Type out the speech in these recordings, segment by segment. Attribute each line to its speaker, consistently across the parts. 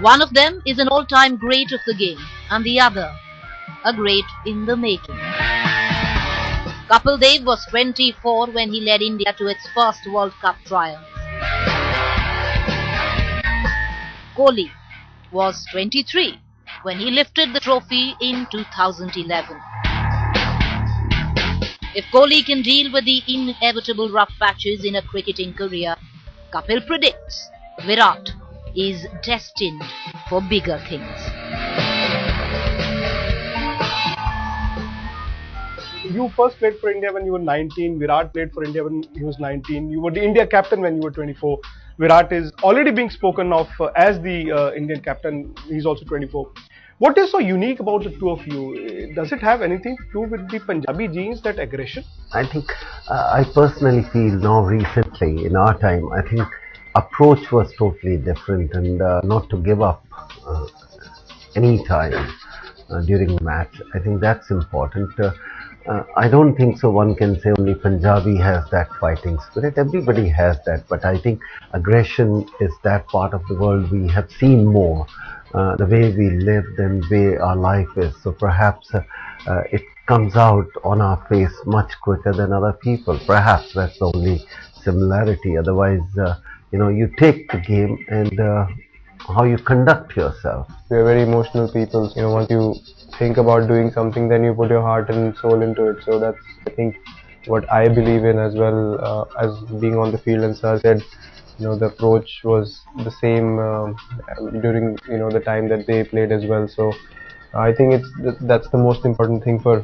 Speaker 1: One of them is an all-time great of the game, and the other, a great in the making. Kapil Dev was 24 when he led India to its first World Cup triumph. Kohli was 23 when he lifted the trophy in 2011. If Kohli can deal with the inevitable rough patches in a cricketing career, Kapil predicts Virat is destined for bigger things.
Speaker 2: You first played for India when you were 19. Virat played for India when he was 19. You were the India captain when you were 24. Virat is already being spoken of as the Indian captain. He's also 24. What is so unique about the two of you? Does it have anything to do with the Punjabi genes, that aggression?
Speaker 3: I think I personally feel now recently in our time, I think approach was totally different, and not to give up any time during the match. I think that's important. I don't think so one can say only Punjabi has that fighting spirit. Everybody has that, but I think aggression is that part of the world we have seen more. The way we live and way our life is. So perhaps it comes out on our face much quicker than other people. Perhaps that's the only similarity. Otherwise, you take the game and how you conduct yourself.
Speaker 4: We are very emotional people. Once you think about doing something, then you put your heart and soul into it. So that's, I think, what I believe in as well as being on the field. And Sir said, the approach was the same during the time that they played as well. So I think that's the most important thing for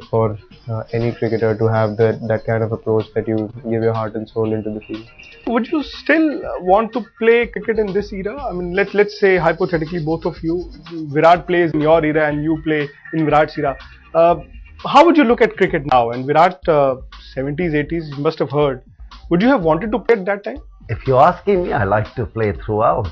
Speaker 4: any cricketer, to have that kind of approach, that you give your heart and soul into the field.
Speaker 2: Would you still want to play cricket in this era? I mean, let's say hypothetically both of you, Virat plays in your era and you play in Virat's era. How would you look at cricket now? And Virat, 70s, 80s, you must have heard. Would you have wanted to play at that time?
Speaker 3: If you're asking me, I like to play throughout.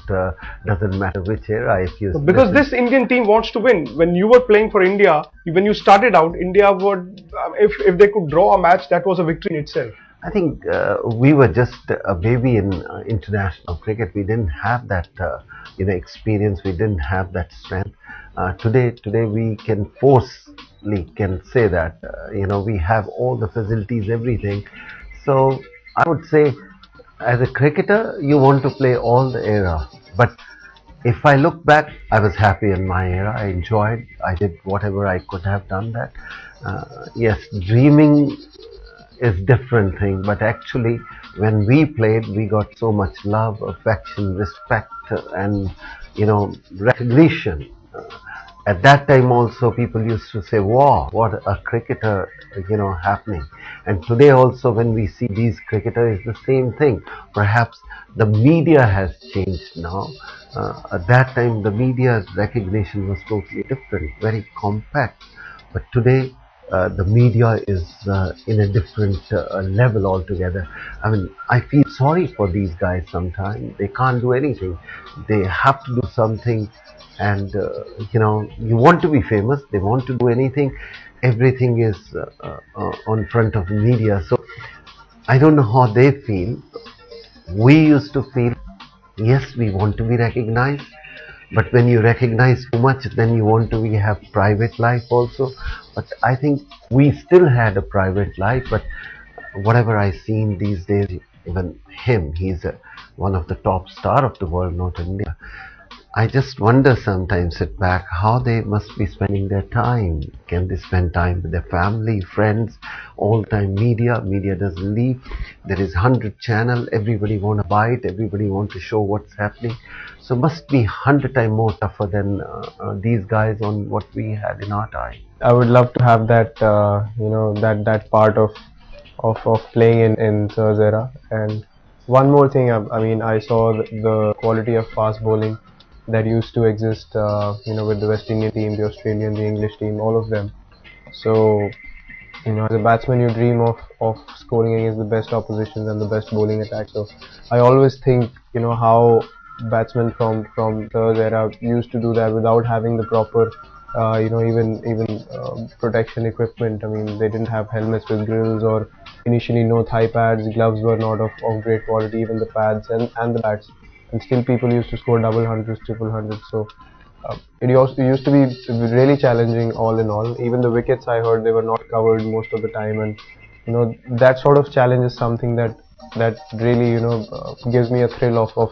Speaker 3: Doesn't matter which era.
Speaker 2: Because this Indian team wants to win. When you were playing for India, when you started out, India would, if they could draw a match, that was a victory in itself.
Speaker 3: I think we were just a baby in international cricket. We didn't have that experience. We didn't have that strength. Today we can forcefully say that we have all the facilities, everything. So I would say, as a cricketer, you want to play all the era. But if I look back, I was happy in my era. I enjoyed. I did whatever I could have done that. Yes, dreaming is different thing, but actually when we played, we got so much love, affection, respect, and recognition. At that time also, people used to say, wow, what a cricketer, happening. And today also, when we see these cricketers, it's the same thing. Perhaps the media has changed now. At that time, the media recognition was totally different, very compact. But today, the media is in a different level altogether. I mean, I feel sorry for these guys sometimes. They can't do anything. They have to do something. And you want to be famous. They want to do anything. Everything is on front of the media. So I don't know how they feel. We used to feel, yes, we want to be recognized. But when you recognize too much, then you want to have private life also. But I think we still had a private life. But whatever I seen these days, even him, he's one of the top star of the world, not India. I just wonder sometimes, sit back, how they must be spending their time. Can they spend time with their family, friends, all time media? Media doesn't leave. There is 100 channel. Everybody want to buy it. Everybody want to show what's happening. So must be 100 times more tougher than these guys on what we had in our time.
Speaker 4: I would love to have that, that part of playing in Sir's era. And one more thing, I saw the quality of fast bowling that used to exist, with the West Indian team, the Australian, the English team, all of them. So, as a batsman, you dream of scoring against the best oppositions and the best bowling attack. So, I always think, how batsmen from Sir's era used to do that without having the proper, even protection equipment. I mean, they didn't have helmets with grills, or initially no thigh pads. Gloves were not of great quality, even the pads and the bats. And still people used to score double hundreds, triple hundreds. So it used to be really challenging all in all. Even the wickets, I heard, they were not covered most of the time, and that sort of challenge is something that really gives me a thrill of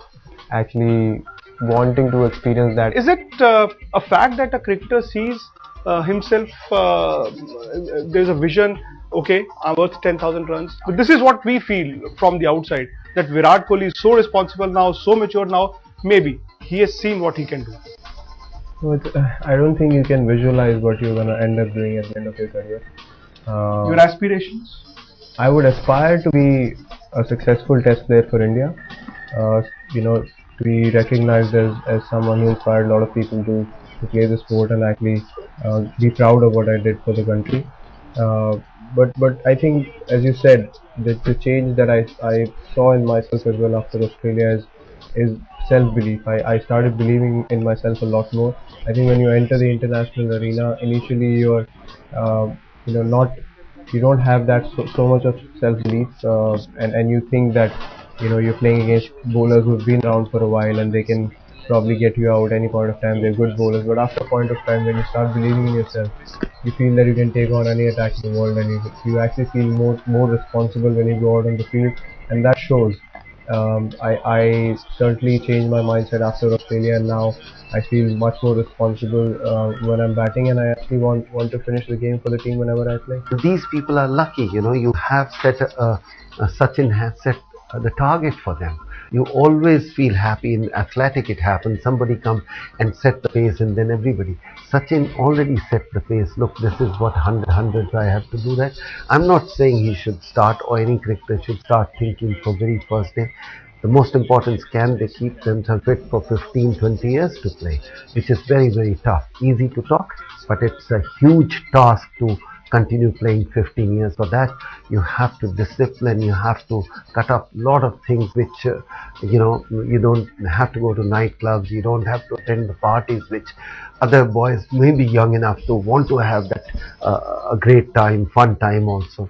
Speaker 4: actually wanting to experience that.
Speaker 2: Is it a fact that a cricketer sees himself, there's a vision, okay, I'm worth 10,000 runs. But this is what we feel from the outside, that Virat Kohli is so responsible now, so mature now, maybe he has seen what he can do.
Speaker 4: But I don't think you can visualize what you're going to end up doing at the end of your career.
Speaker 2: Your aspirations?
Speaker 4: I would aspire to be a successful test player for India. To be recognized as someone who inspired a lot of people to play the sport and actually be proud of what I did for the country. But I think, as you said, the change that I saw in myself as well after Australia is self-belief. I started believing in myself a lot more. I think when you enter the international arena, initially you're not, you don't have that so much of self-belief, and you think that you're playing against bowlers who've been around for a while and they can probably get you out any point of time. They're good bowlers, but after a point of time, when you start believing in yourself, you feel that you can take on any attack in the world, and you actually feel more responsible when you go out on the field, and that shows. I certainly changed my mindset after Australia, and now I feel much more responsible when I'm batting, and I actually want to finish the game for the team whenever I play.
Speaker 3: These people are lucky, you have set Sachin has set the target for them. You always feel happy. In athletic it happens, somebody comes and set the pace, and then everybody. Sachin already set the pace. Look, this is what 100 I have to do that. I'm not saying he should start, or any cricketer should start thinking for very first day. The most important is, can they keep themselves fit for 15-20 years to play, which is very, very tough. Easy to talk, but it's a huge task to continue playing 15 years. For that, you have to discipline, you have to cut up a lot of things which, you don't have to go to nightclubs, you don't have to attend the parties which other boys may be young enough to want to have that a great time, fun time also.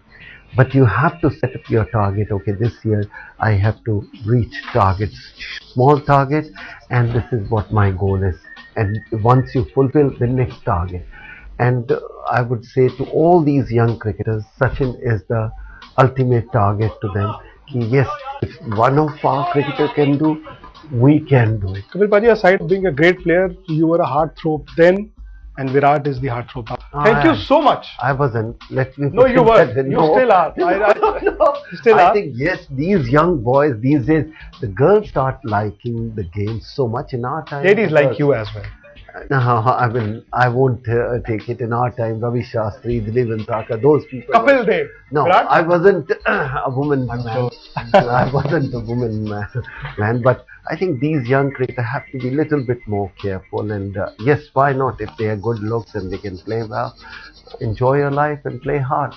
Speaker 3: But you have to set up your target. Okay, this year I have to reach targets, small targets, and this is what my goal is. And once you fulfill the next target, and I would say to all these young cricketers, Sachin is the ultimate target to them. Yes, if one of our cricketers can do, we can do it.
Speaker 2: Kapil Paji, aside being a great player, you were a heartthrob then, and Virat is the heartthrob now. Thank you so much.
Speaker 3: I wasn't. Let me.
Speaker 2: No, you were. You still are.
Speaker 3: I think, yes, these young boys these days, the girls start liking the game so much. In our time,
Speaker 2: ladies like you as well.
Speaker 3: No, I won't take it. In our time, Ravi Shastri, Dilip Taka, those people.
Speaker 2: Kapil Dev.
Speaker 3: No,
Speaker 2: Virat?
Speaker 3: I wasn't a woman man. I wasn't a woman man. But I think these young cricketers have to be a little bit more careful. And yes, why not? If they are good looks and they can play well, enjoy your life and play hard.